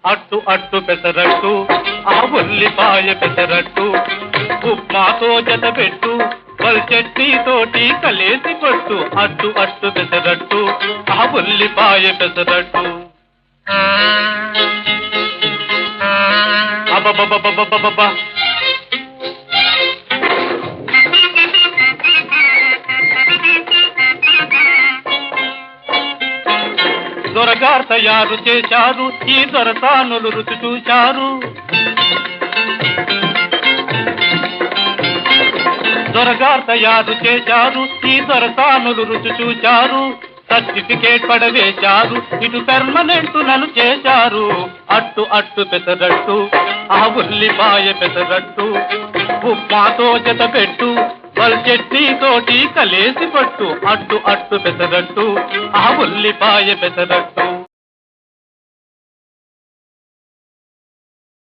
అట్టు అట్టు పెసరట్టు ఆ ఉల్లిపాయ పెసరట్టు ఉప్మాతో జత పెట్టు పల్ చట్నీ తోటి కలిసి కొట్టు అట్టు అట్టు పెసరట్టు ఆ ఉల్లిపాయ పెసరట్టు అబ్బబ్బబ్బబ్బబ్బబ్బా దొరగారు తయారు చేశారు ఈ దొరసానులు రుచి చూశారు దొరగారు తయారు చేశారు ఈ దొరసానులు రుచి చూశారు సర్టిఫికేట్ పడవేశారు ఇటు పెర్మనెంట్ నన్ను చేశారు అట్టు అట్టు పెసరట్టు ఆ ఉల్లిపాయ పెసరట్టు ఉప్మాతో జత పెట్టు పల్ చట్నీ తోటి కలిసి పట్టు అట్టు అట్టు పెసరట్టు ఆ ఉల్లిపాయ పెసరట్టు